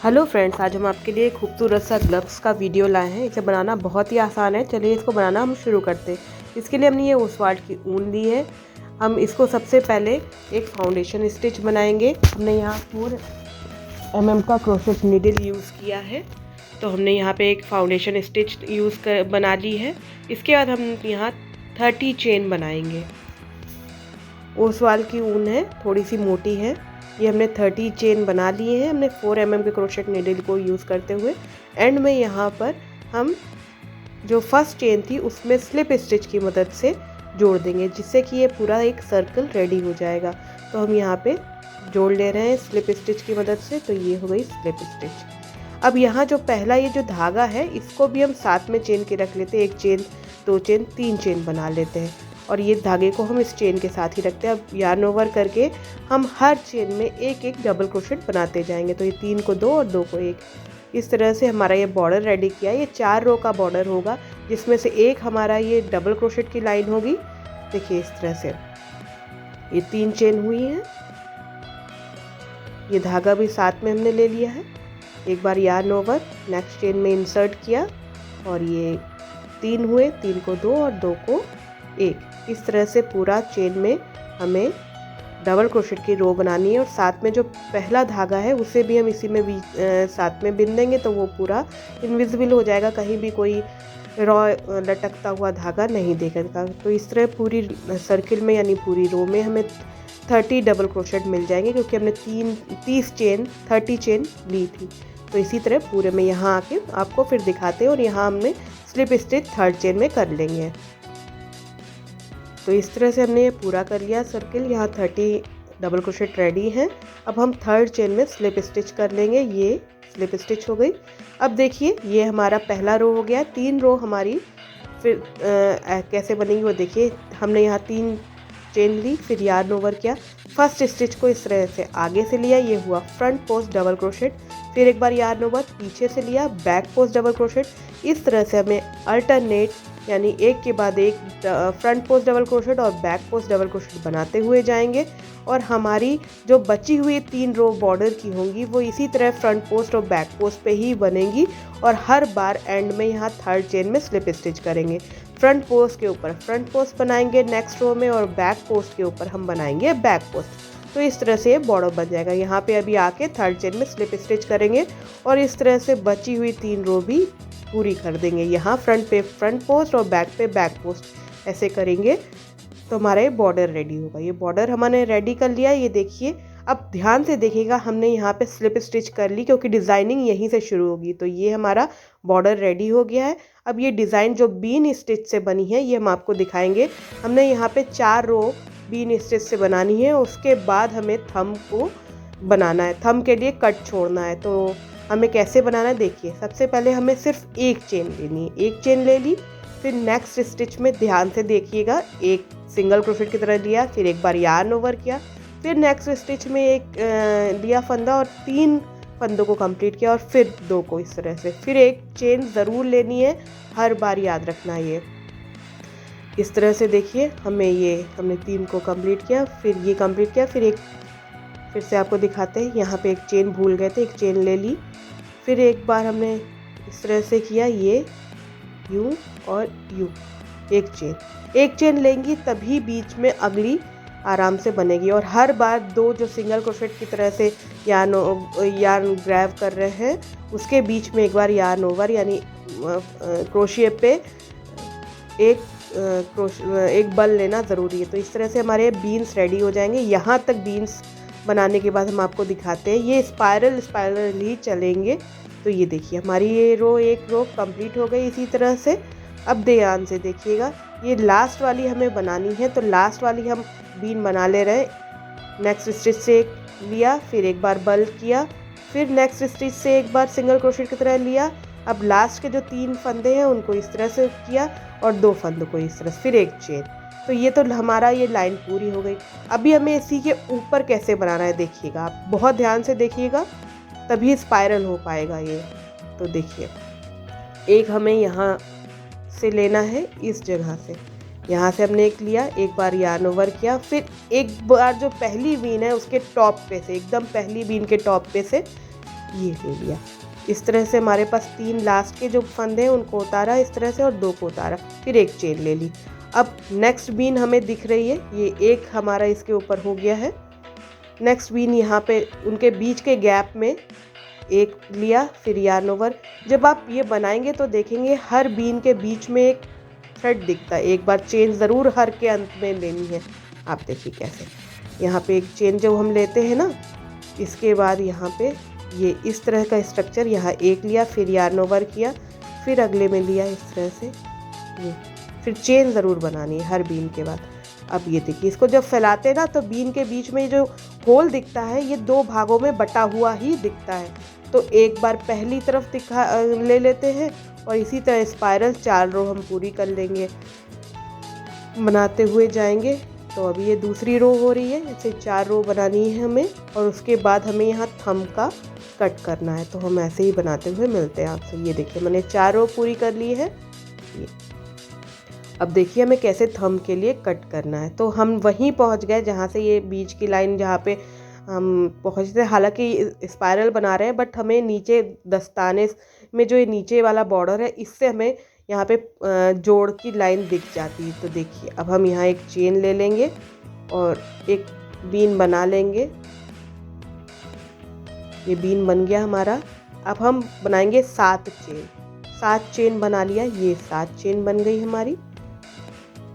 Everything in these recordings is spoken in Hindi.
हेलो फ्रेंड्स, आज हम आपके लिए खूबसूरत सा ग्लव्स का वीडियो लाए हैं। इसे बनाना बहुत ही आसान है। चलिए इसको बनाना हम शुरू करते हैं। इसके लिए हमने ये ओसवाल्ड की ऊन ली है। हम इसको सबसे पहले एक फाउंडेशन स्टिच बनाएंगे। हमने यहाँ 4 mm का क्रोशेट नीडल यूज़ किया है। तो हमने यहाँ पे एक फाउंडेशन स्टिच बना ली है। इसके बाद हम यहाँ 30 चेन बनाएंगे। ओसवाल्ड की ऊन है, थोड़ी सी मोटी है। ये हमने 30 चेन बना लिए हैं। हमने 4 mm के क्रोशेट नीडल को यूज़ करते हुए एंड में यहाँ पर हम जो फर्स्ट चेन थी उसमें स्लिप स्टिच की मदद से जोड़ देंगे, जिससे कि ये पूरा एक सर्कल रेडी हो जाएगा। तो हम यहाँ पे जोड़ ले रहे हैं स्लिप स्टिच की मदद से। तो ये हो गई स्लिप स्टिच। अब यहाँ जो पहला ये जो धागा है इसको भी हम साथ में चेन के रख लेते हैं। 1 चेन 2 चेन 3 चेन बना लेते हैं और ये धागे को हम इस चेन के साथ ही रखते हैं। अब यार्न ओवर करके हम हर चेन में एक एक डबल क्रोशेट बनाते जाएंगे। तो ये 3 को 2 और 2 को 1, इस तरह से हमारा ये बॉर्डर रेडी किया। ये 4 रो का बॉर्डर होगा, जिसमें से एक हमारा ये डबल क्रोशेट की लाइन होगी। देखिए इस तरह से ये 3 चेन हुई हैं। ये धागा भी साथ में हमने ले लिया है। एक बार यार्न ओवर, नेक्स्ट चेन में इंसर्ट किया और ये 3 हुए, 3 को 2 और 2 को 1। इस तरह से पूरा चेन में हमें डबल क्रोशेट की रो बनानी है और साथ में जो पहला धागा है उसे भी हम इसी में भी साथ में बिन देंगे। तो वो पूरा इनविजिबल हो जाएगा, कहीं भी कोई रॉ लटकता हुआ धागा नहीं देखेगा। तो इस तरह पूरी सर्किल में यानी पूरी रो में हमें 30 डबल क्रोशेट मिल जाएंगे, क्योंकि हमने 30 चेन ली थी। तो इसी तरह पूरे में यहाँ आके आपको फिर दिखाते हैं और यहाँ हमने स्लिप स्टिच 3rd चेन में कर लेंगे। तो इस तरह से हमने ये पूरा कर लिया सर्किल। यहाँ 30 डबल क्रोशेट रेडी हैं। अब हम 3rd चेन में स्लिप स्टिच कर लेंगे। ये स्लिप स्टिच हो गई। अब देखिए ये हमारा पहला रो हो गया। 3 रो हमारी फिर कैसे बनेगी वो देखिए। हमने यहाँ 3 चेन ली, फिर यार्न ओवर किया। फर्स्ट स्टिच को इस तरह से आगे से लिया, ये हुआ फ्रंट पोस्ट डबल क्रोशेट। फिर एक बार यार्न ओवर पीछे से लिया, बैक पोस्ट डबल क्रोशेट। इस तरह से हमें अल्टरनेट यानी एक के बाद एक फ्रंट पोस्ट डबल क्रोशेट और बैक पोस्ट डबल क्रोशेट बनाते हुए जाएंगे। और हमारी जो बची हुई 3 रो बॉर्डर की होंगी वो इसी तरह फ्रंट पोस्ट और बैक पोस्ट पे ही बनेंगी। और हर बार एंड में यहाँ 3rd चेन में स्लिप स्टिच करेंगे। फ्रंट पोस्ट के ऊपर फ्रंट पोस्ट बनाएंगे नेक्स्ट रो में, और बैक पोस्ट के ऊपर हम बनाएंगे बैक पोस्ट। तो इस तरह से बॉर्डर बन जाएगा। यहाँ पे अभी आके 3rd चेन में स्लिप स्टिच करेंगे और इस तरह से बची हुई 3 रो भी पूरी कर देंगे। यहाँ फ्रंट पे फ्रंट पोस्ट और बैक पे बैक पोस्ट ऐसे करेंगे तो हमारा ये बॉर्डर रेडी होगा। ये बॉर्डर हमने रेडी कर लिया। ये देखिए, अब ध्यान से देखिएगा, हमने यहाँ पे स्लिप स्टिच कर ली क्योंकि डिज़ाइनिंग यहीं से शुरू होगी। तो ये हमारा बॉर्डर रेडी हो गया है। अब ये डिज़ाइन जो बीन स्टिच से बनी है ये हम आपको दिखाएंगे। हमने यहाँ पे 4 रो बीन स्टिच से बनानी है। उसके बाद हमें थंब को बनाना है। थंब के लिए कट छोड़ना है। तो हमें कैसे बनाना है देखिए। सबसे पहले हमें सिर्फ 1 चेन लेनी है। 1 चेन ले ली, फिर नेक्स्ट स्टिच में ध्यान से देखिएगा, एक सिंगल क्रोशेट की तरह लिया, फिर एक बार यार्न ओवर किया, फिर नेक्स्ट स्टिच में एक लिया फंदा और 3 फंदों को कंप्लीट किया और फिर 2 को इस तरह से। फिर 1 चेन ज़रूर लेनी है, हर बार याद रखना है ये। इस तरह से देखिए हमने 3 को कंप्लीट किया, फिर ये कंप्लीट किया, फिर से आपको दिखाते हैं। यहाँ पे 1 चेन भूल गए थे, 1 चेन ले ली, फिर एक बार हमने इस तरह से किया, ये यूँ और यूँ। 1 चेन लेंगी तभी बीच में अगली आराम से बनेगी। और हर बार 2 जो सिंगल क्रोशेट की तरह से यार्न ग्रैब कर रहे हैं उसके बीच में एक बार यार्न ओवर यानी क्रोशिया पे एक बल लेना ज़रूरी है। तो इस तरह से हमारे बीन्स रेडी हो जाएंगे। यहाँ तक बीन्स बनाने के बाद हम आपको दिखाते हैं। ये स्पाइरल ही चलेंगे। तो ये देखिए हमारी ये एक रो कंप्लीट हो गई इसी तरह से। अब ध्यान से देखिएगा, ये लास्ट वाली हमें बनानी है। तो लास्ट वाली हम बीन बना ले रहे हैं। नेक्स्ट स्टिच से एक लिया, फिर एक बार बल किया, फिर नेक्स्ट स्टिच से एक बार सिंगल क्रोशेट की तरह लिया। अब लास्ट के जो 3 फंदे हैं उनको इस तरह से किया और 2 फंदों को इस तरह से, फिर 1 चेन। तो ये तो हमारा ये लाइन पूरी हो गई। अभी हमें इसी के ऊपर कैसे बनाना है देखिएगा, आप बहुत ध्यान से देखिएगा तभी स्पाइरल हो पाएगा ये। तो देखिए, एक हमें यहाँ से लेना है, इस जगह से यहाँ से हमने एक लिया, एक बार यार्न ओवर किया, फिर एक बार जो पहली बीन है उसके टॉप पे से, एकदम पहली बीन के टॉप पे से ये ले लिया। इस तरह से हमारे पास 3 लास्ट के जो फंदे हैं उनको उतारा इस तरह से और 2 को उतारा, फिर एक चेन ले ली। अब नेक्स्ट बीन हमें दिख रही है, ये एक हमारा इसके ऊपर हो गया है। नेक्स्ट बीन यहाँ पे उनके बीच के गैप में एक लिया, फिर यार्न ओवर। जब आप ये बनाएंगे तो देखेंगे हर बीन के बीच में एक थ्रेड दिखता है। एक बार चेन ज़रूर हर के अंत में लेनी है। आप देखिए कैसे यहाँ पे एक चेन जब हम लेते हैं ना, इसके बाद यहाँ पे ये इस तरह का स्ट्रक्चर, यहाँ एक लिया, फिर यार्न ओवर किया, फिर अगले में लिया इस तरह से ये, फिर चेन ज़रूर बनानी है हर बीन के बाद। अब ये देखिए इसको जब फैलाते हैं ना तो बीन के बीच में जो होल दिखता है ये 2 भागों में बटा हुआ ही दिखता है। तो एक बार पहली तरफ ले लेते हैं और इसी तरह स्पाइरल 4 रो हम पूरी कर लेंगे, बनाते हुए जाएंगे। तो अभी ये दूसरी रो हो रही है, ऐसे 4 रो बनानी है हमें और उसके बाद हमें यहाँ थंब का कट करना है। तो हम ऐसे ही बनाते हुए मिलते हैं आपसे। ये देखिए मैंने 4 रो पूरी कर ली है। ये अब देखिए हमें कैसे थंब के लिए कट करना है। तो हम वहीं पहुंच गए जहां से ये बीच की लाइन जहां पे हम पहुंचते, हालांकि स्पाइरल बना रहे हैं बट हमें नीचे दस्ताने में जो ये नीचे वाला बॉर्डर है इससे हमें यहाँ पे जोड़ की लाइन दिख जाती है। तो देखिए अब हम यहाँ एक चेन ले लेंगे और एक बीन बना लेंगे। ये बीन बन गया हमारा। अब हम बनाएंगे 7 चेन। 7 चेन बना लिया, ये 7 चेन बन गई हमारी।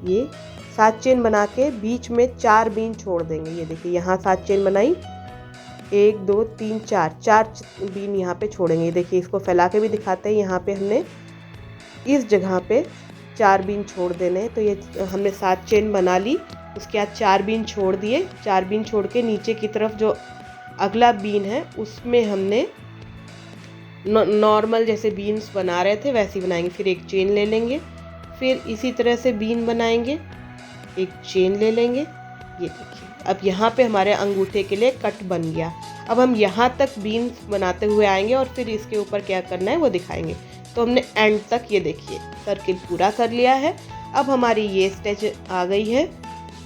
ये 7 चेन बना के बीच में 4 बीन छोड़ देंगे। ये देखिए यहाँ 7 चेन बनाई, 1 2 3 4 बीन यहाँ पे छोड़ेंगे। देखिए इसको फैला के भी दिखाते हैं। यहाँ पे हमने इस जगह पे 4 बीन छोड़ देने। तो ये हमने 7 चेन बना ली, उसके बाद 4 बीन छोड़ दिए। 4 बीन छोड़ के नीचे की तरफ जो अगला बीन है उसमें हमने नॉर्मल जैसे बीन्स बना रहे थे वैसे ही बनाएंगे। फिर एक चेन ले लेंगे, फिर इसी तरह से बीन बनाएंगे, एक चेन ले लेंगे। ये देखिए अब यहाँ पे हमारे अंगूठे के लिए कट बन गया। अब हम यहाँ तक बीन्स बनाते हुए आएंगे और फिर इसके ऊपर क्या करना है वो दिखाएंगे। तो हमने एंड तक ये देखिए सर्किल पूरा कर लिया है। अब हमारी ये स्टेज आ गई है।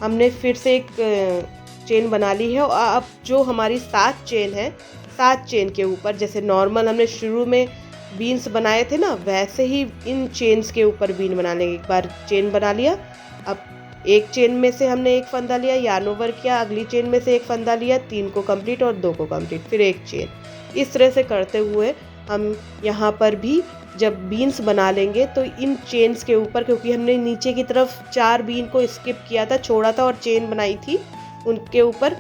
हमने फिर से एक चेन बना ली है और अब जो हमारी 7 चेन है, 7 चेन के ऊपर जैसे नॉर्मल हमने शुरू में बीन्स बनाए थे ना वैसे ही इन चेन्स के ऊपर बीन बनाने। एक बार चेन बना लिया, अब एक चेन में से हमने एक फंदा लिया, यार्न ओवर किया, अगली चेन में से एक फंदा लिया, 3 को कंप्लीट और 2 को कंप्लीट, फिर एक चेन। इस तरह से करते हुए हम यहाँ पर भी जब बीन्स बना लेंगे तो इन चेन्स के ऊपर, क्योंकि हमने नीचे की तरफ 4 बीन को स्किप किया था, छोड़ा था और चेन बनाई थी उनके ऊपर,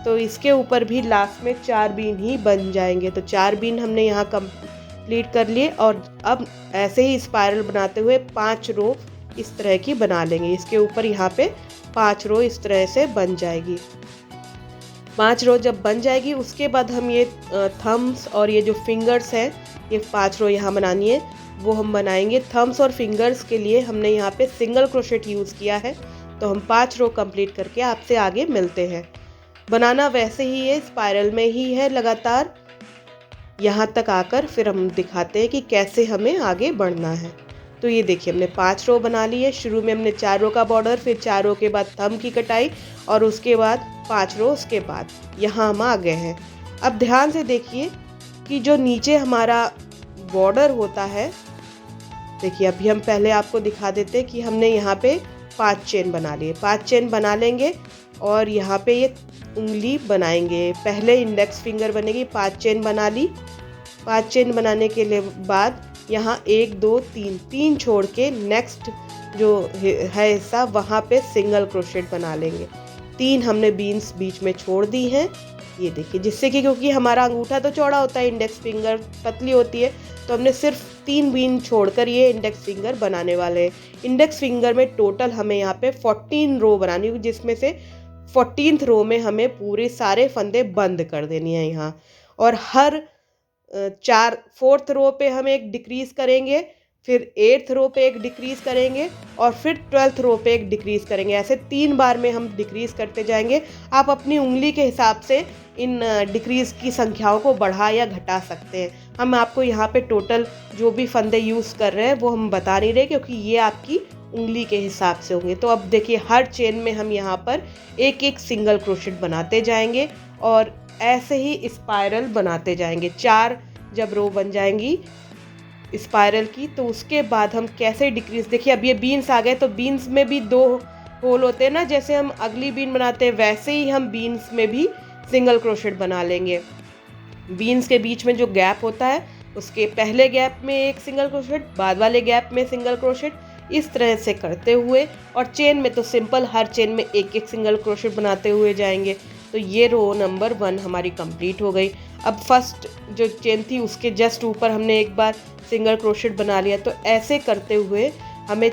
तो इसके ऊपर भी लास्ट में 4 बीन ही बन जाएंगे। तो 4 बीन हमने यहाँ कंप्लीट कर लिए और अब ऐसे ही स्पाइरल बनाते हुए 5 रो इस तरह की बना लेंगे। इसके ऊपर यहाँ पे 5 रो इस तरह से बन जाएगी। 5 रो जब बन जाएगी उसके बाद हम ये थम्स और ये जो फिंगर्स हैं ये 5 रो यहाँ बनानी है, वो हम बनाएंगे। थम्स और फिंगर्स के लिए हमने यहाँ पे सिंगल क्रोशेट यूज़ किया है। तो हम 5 रो कंप्लीट करके आपसे आगे मिलते हैं। बनाना वैसे ही है, स्पाइरल में ही है लगातार। यहाँ तक आकर फिर हम दिखाते हैं कि कैसे हमें आगे बढ़ना है। तो ये देखिए हमने 5 रो बना ली है। शुरू में हमने 4 रो का बॉर्डर, फिर 4 रो के बाद थंब की कटाई और उसके बाद 5 रो उसके बाद यहाँ हम आ गए हैं। अब ध्यान से देखिए कि जो नीचे हमारा बॉर्डर होता है, देखिए अभी हम पहले आपको दिखा देते हैं कि हमने यहाँ पे 5 चेन बना लिए। 5 चेन बना लेंगे और यहाँ पे ये उंगली बनाएंगे। पहले इंडेक्स फिंगर बनेगी, 5 चेन बना ली। 5 चेन बनाने के लिए बाद यहाँ 1 2 3 छोड़ के नेक्स्ट जो है हिस्सा वहाँ पे सिंगल क्रोशेट बना लेंगे। 3 हमने बीन्स बीच में छोड़ दी हैं। ये देखिए जिससे कि क्योंकि हमारा अंगूठा तो चौड़ा होता है, इंडेक्स फिंगर पतली होती है, तो हमने सिर्फ 3 बीन छोड़कर ये इंडेक्स फिंगर बनाने वाले हैं। इंडेक्स फिंगर में टोटल हमें यहाँ पे 14 रो बनानी होगी, जिसमें से 14th रो में हमें पूरे सारे फंदे बंद कर देनी है यहाँ। और हर 4th रो पे हम एक डिक्रीज करेंगे, फिर 8th रो पे एक डिक्रीज करेंगे और फिर 12th रो पे एक डिक्रीज करेंगे। ऐसे 3 बार में हम डिक्रीज करते जाएंगे। आप अपनी उंगली के हिसाब से इन डिक्रीज की संख्याओं को बढ़ा या घटा सकते हैं। हम आपको यहाँ पे टोटल जो भी फंदे यूज़ कर रहे हैं वो हम बता नहीं रहे, क्योंकि ये आपकी उंगली के हिसाब से होंगे। तो अब देखिए हर चेन में हम यहाँ पर एक एक सिंगल क्रोशेट बनाते जाएंगे और ऐसे ही स्पाइरल बनाते जाएंगे। 4 जब रो बन जाएंगी स्पाइरल की, तो उसके बाद हम कैसे डिक्रीज, देखिए अब ये बीन्स आ गए, तो बीन्स में भी 2 होल होते हैं ना, जैसे हम अगली बीन बनाते हैं वैसे ही हम बीन्स में भी सिंगल क्रोशेट बना लेंगे। बीन्स के बीच में जो गैप होता है उसके पहले गैप में एक सिंगल क्रोशेट, बाद वाले गैप में सिंगल क्रोशेट, इस तरह से करते हुए, और चेन में तो सिंपल हर चेन में एक एक सिंगल क्रोशेट बनाते हुए जाएंगे। तो ये रो नंबर 1 हमारी कंप्लीट हो गई। अब फर्स्ट जो चेन थी उसके जस्ट ऊपर हमने एक बार सिंगल क्रोशेट बना लिया। तो ऐसे करते हुए हमें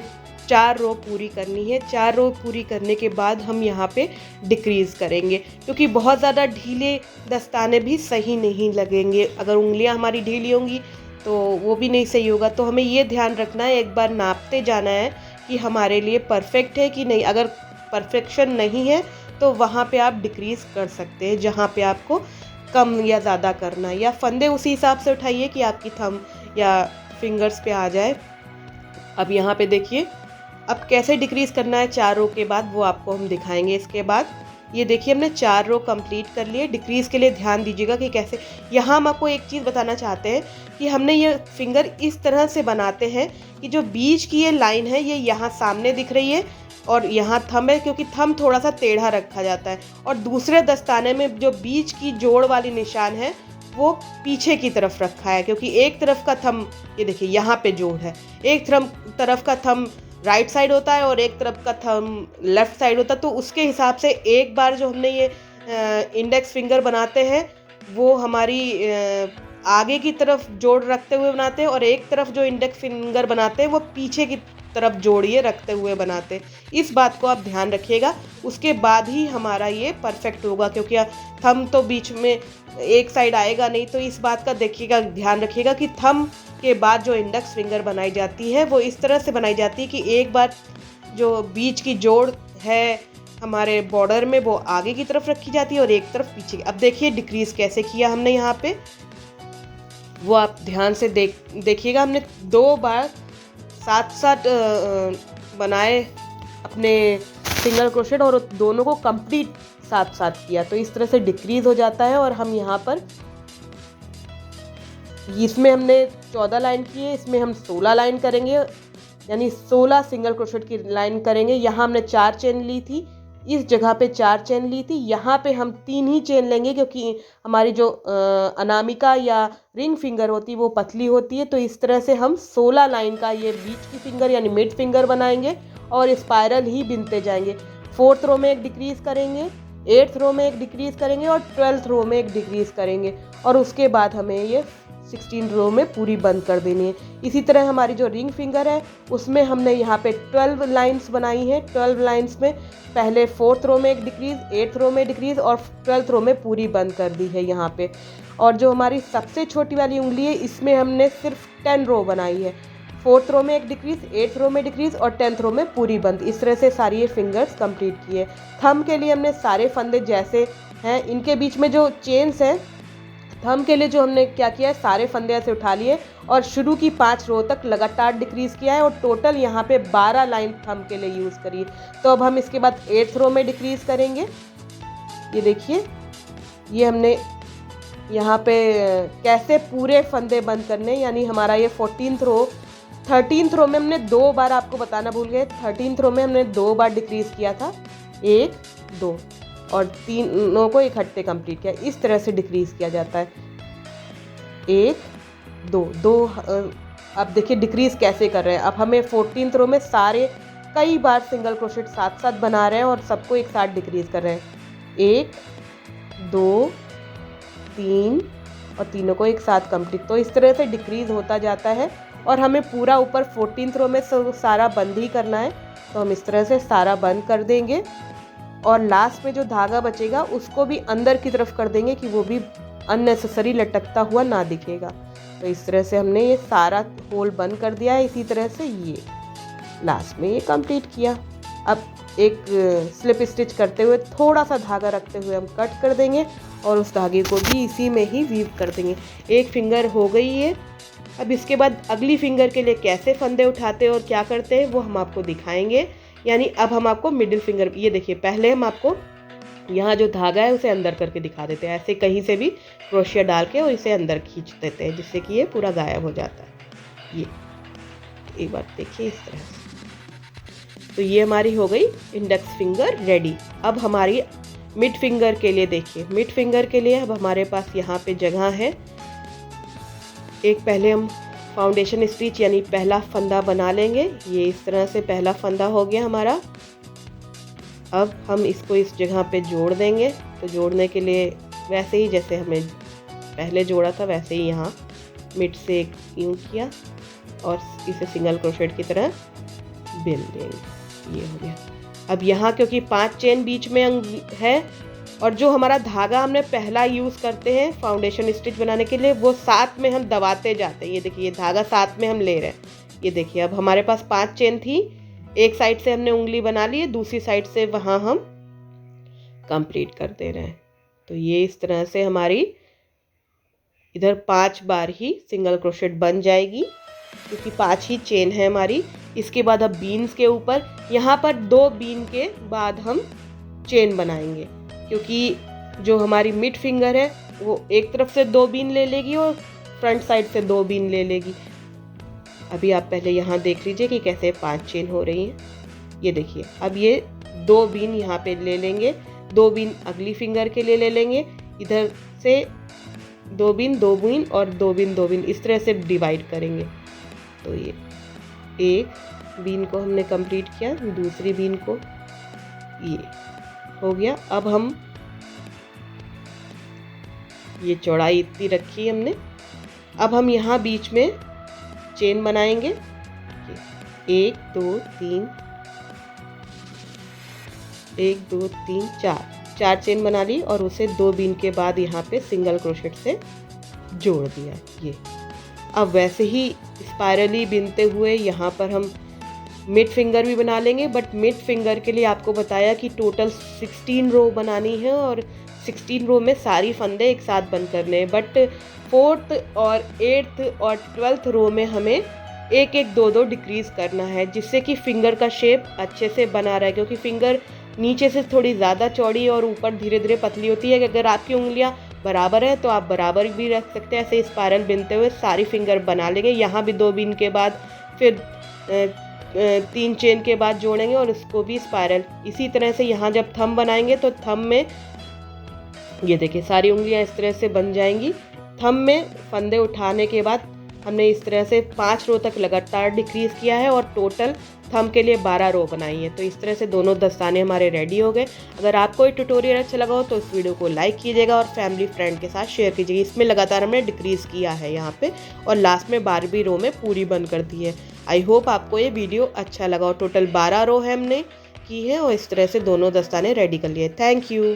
4 रो पूरी करनी है। 4 रो पूरी करने के बाद हम यहाँ पे डिक्रीज़ करेंगे, क्योंकि बहुत ज़्यादा ढीले दस्ताने भी सही नहीं लगेंगे। अगर उंगलियाँ हमारी ढीली होंगी तो वो भी नहीं सही होगा। तो हमें ये ध्यान रखना है, एक बार नापते जाना है कि हमारे लिए परफेक्ट है कि नहीं। अगर परफेक्शन नहीं है तो वहाँ पे आप डिक्रीज़ कर सकते हैं, जहाँ पे आपको कम या ज़्यादा करना है, या फंदे उसी हिसाब से उठाइए कि आपकी थंब या फिंगर्स पे आ जाए। अब यहाँ पे देखिए अब कैसे डिक्रीज़ करना है 4 रो के बाद, वो आपको हम दिखाएंगे इसके बाद। ये देखिए हमने 4 रो कंप्लीट कर लिए। डिक्रीज़ के लिए ध्यान दीजिएगा कि कैसे। यहाँ हम आपको एक चीज़ बताना चाहते हैं कि हमने ये फिंगर इस तरह से बनाते हैं कि जो बीच की ये लाइन है ये यहाँ सामने दिख रही है और यहाँ थंब है, क्योंकि थंब थोड़ा सा टेढ़ा रखा जाता है, और दूसरे दस्ताने में जो बीच की जोड़ वाली निशान है वो पीछे की तरफ रखा है, क्योंकि एक तरफ का थंब, ये देखिए यहाँ पे जोड़ है, एक तरफ का थंब राइट साइड होता है और एक तरफ का थंब लेफ्ट साइड होता है। तो उसके हिसाब से एक बार जो हमने ये इंडेक्स फिंगर बनाते हैं वो हमारी आगे की तरफ जोड़ रखते हुए बनाते हैं, और एक तरफ जो इंडेक्स फिंगर बनाते हैं वो पीछे की तरफ जोड़िए रखते हुए बनाते हैं। इस बात को आप ध्यान रखिएगा, उसके बाद ही हमारा ये परफेक्ट होगा, क्योंकि थंब तो बीच में एक साइड आएगा नहीं। तो इस बात का देखिएगा, ध्यान रखिएगा कि थंब के बाद जो इंडेक्स फिंगर बनाई जाती है वो इस तरह से बनाई जाती है कि एक बार जो बीच की जोड़ है हमारे बॉर्डर में वो आगे की तरफ रखी जाती है और एक तरफ पीछे। अब देखिए डिक्रीज कैसे किया हमने यहाँ पे, वो आप ध्यान से देखिएगा। हमने 2 बार साथ बनाए अपने सिंगल क्रोशेट और दोनों को कंप्लीट साथ किया। तो इस तरह से डिक्रीज हो जाता है। और हम यहाँ पर इसमें हमने 14 लाइन की है, इसमें हम 16 लाइन करेंगे, यानी 16 सिंगल क्रोशेट की लाइन करेंगे। यहाँ हमने 4 चेन ली थी, इस जगह पे 4 चेन ली थी, यहाँ पे हम 3 ही चेन लेंगे, क्योंकि हमारी जो अनामिका या रिंग फिंगर होती है वो पतली होती है। तो इस तरह से हम 16 लाइन का ये बीच की फिंगर यानी मिड फिंगर बनाएंगे और स्पाइरल ही बिनते जाएंगे। 4th रो में एक डिक्रीज करेंगे, 8th रो में एक डिक्रीज करेंगे और 12th रो में एक डिक्रीज करेंगे, और उसके बाद हमें ये 16 रो में पूरी बंद कर देनी है। इसी तरह हमारी जो रिंग फिंगर है उसमें हमने यहाँ पे 12 लाइंस बनाई हैं। 12 लाइंस में पहले 4th रो में एक डिक्रीज, 8th रो में डिक्रीज और 12th रो में पूरी बंद कर दी है यहाँ पे। और जो हमारी सबसे छोटी वाली उंगली है इसमें हमने सिर्फ 10 रो बनाई है। 4th रो में एक डिक्रीज, 8th रो में डिक्रीज और 10th रो में पूरी बंद। इस तरह से सारी ये फिंगर्स कंप्लीट किए। थंब के लिए हमने सारे फंदे जैसे हैं, इनके बीच में जो चेन्स हैं थंब के लिए जो हमने क्या किया है, सारे फंदे ऐसे उठा लिए और शुरू की 5 रो तक लगातार डिक्रीज किया है, और टोटल यहाँ पे 12 लाइन थंब के लिए यूज़ करिए। तो अब हम इसके बाद 8th रो में डिक्रीज करेंगे। ये देखिए ये हमने यहाँ पे कैसे पूरे फंदे बंद करने, यानी हमारा ये 14th रो। 13th रो में हमने 2 बार, आपको बताना भूल गए, 13th रो में हमने 2 बार डिक्रीज किया था, 1 2, और 3 को इकट्ठे कंप्लीट किया। इस तरह से डिक्रीज किया जाता है, 1 2 2। अब देखिए डिक्रीज कैसे कर रहे हैं। अब हमें 14th रो में सारे कई बार सिंगल क्रोशेट साथ बना रहे हैं और सबको एक साथ डिक्रीज कर रहे हैं, 1 2 3 और तीनों को एक साथ कंप्लीट। तो इस तरह से डिक्रीज होता जाता है और हमें पूरा ऊपर 14th रो में सारा बंद ही करना है। तो हम इस तरह से सारा बंद कर देंगे और लास्ट में जो धागा बचेगा उसको भी अंदर की तरफ कर देंगे कि वो भी अननेसेसरी लटकता हुआ ना दिखेगा। तो इस तरह से हमने ये सारा होल बंद कर दिया है। इसी तरह से ये लास्ट में ये कंप्लीट किया। अब एक स्लिप स्टिच करते हुए थोड़ा सा धागा रखते हुए हम कट कर देंगे और उस धागे को भी इसी में ही वीव कर देंगे। एक फिंगर हो गई है अब इसके बाद अगली फिंगर के लिए कैसे फंदे उठाते हैं और क्या करते हैं वो हम आपको दिखाएंगे। यानी अब हम आपको मिडिल फिंगर, ये देखिए पहले हम आपको यहाँ जो धागा है उसे अंदर करके दिखा देते हैं, ऐसे कहीं से भी क्रोशिया डाल के और इसे अंदर खींच देते हैं जिससे कि ये पूरा गायब हो जाता है। ये एक बार देखिए इस तरह से। तो ये हमारी हो गई इंडेक्स फिंगर रेडी। अब हमारी मिड फिंगर के लिए देखिए, मिड फिंगर के लिए अब हमारे पास यहाँ पे जगह है। एक पहले हम फाउंडेशन स्टिच यानी पहला फंदा बना लेंगे। ये इस तरह से पहला फंदा हो गया हमारा। अब हम इसको इस जगह पे जोड़ देंगे। तो जोड़ने के लिए वैसे ही जैसे हमें पहले जोड़ा था वैसे ही यहाँ मिड से यूँ किया और इसे सिंगल क्रोशेट की तरह बिल देंगे। ये हो गया। अब यहाँ क्योंकि 5 चेन बीच में है और जो हमारा धागा हमने पहला यूज़ करते हैं फाउंडेशन स्टिच बनाने के लिए वो साथ में हम दबाते जाते हैं। ये देखिए ये धागा साथ में हम ले रहे हैं। ये देखिए अब हमारे पास 5 चेन थी, एक साइड से हमने उंगली बना ली है, दूसरी साइड से वहाँ हम कंप्लीट कर दे रहे हैं। तो ये इस तरह से हमारी इधर 5 बार ही सिंगल क्रोशेट बन जाएगी क्योंकि 5 ही चेन है हमारी। इसके बाद अब बीन्स के ऊपर यहाँ पर 2 बीन के बाद हम चेन बनाएंगे क्योंकि जो हमारी मिड फिंगर है वो एक तरफ से 2 बीन ले लेगी और फ्रंट साइड से 2 बीन ले लेगी। अभी आप पहले यहाँ देख लीजिए कि कैसे 5 चेन हो रही हैं। ये देखिए अब ये 2 बीन यहाँ पे ले लेंगे, 2 बीन अगली फिंगर के लिए ले लेंगे, इधर से 2 बीन 2 बीन और 2 बीन 2 बीन इस तरह से डिवाइड करेंगे। तो ये एक बीन को हमने कंप्लीट किया, दूसरी बीन को ये हो गया। अब हम ये चौड़ाई इतनी रखी हमने। अब हम यहाँ बीच में चेन बनाएंगे 1 2 3 1 2 3 4 चेन बना ली और उसे 2 बीन के बाद यहाँ पे सिंगल क्रोशेट से जोड़ दिया। ये अब वैसे ही स्पाइरली बिनते हुए यहाँ पर हम मिड फिंगर भी बना लेंगे। बट मिड फिंगर के लिए आपको बताया कि टोटल 16 रो बनानी है और 16 रो में सारी फंदे एक साथ बंद करने हैं। बट 4th और 8th और 12th रो में हमें एक एक 2 डिक्रीज़ करना है जिससे कि फिंगर का शेप अच्छे से बना रहे क्योंकि फिंगर नीचे से थोड़ी ज़्यादा चौड़ी और ऊपर धीरे धीरे पतली होती है। अगर आपकी उंगलियां बराबर है तो आप बराबर भी रख सकते हैं। ऐसे स्पाइरल बिनते हुए सारी फिंगर बना लेंगे। यहाँ भी 2 बीन के बाद फिर 3 चेन के बाद जोड़ेंगे और उसको भी स्पाइरल। इसी तरह से यहाँ जब थंब बनाएंगे तो थंब में ये देखिए सारी उंगलियां इस तरह से बन जाएंगी। थंब में फंदे उठाने के बाद हमने इस तरह से 5 रो तक लगातार डिक्रीज़ किया है और टोटल थंब के लिए 12 रो बनाई है। तो इस तरह से दोनों दस्ताने हमारे रेडी हो गए। अगर आपको ये ट्यूटोरियल अच्छा लगा हो तो इस वीडियो को लाइक कीजिएगा और फैमिली फ्रेंड के साथ शेयर कीजिएगा। इसमें लगातार हमने डिक्रीज़ किया है यहाँ पे और लास्ट में 12वीं रो में पूरी बंद कर दी है। आई होप आपको ये वीडियो अच्छा लगा हो। टोटल 12 रो है हमने की है और इस तरह से दोनों दस्ताने रेडी कर लिए। Thank you.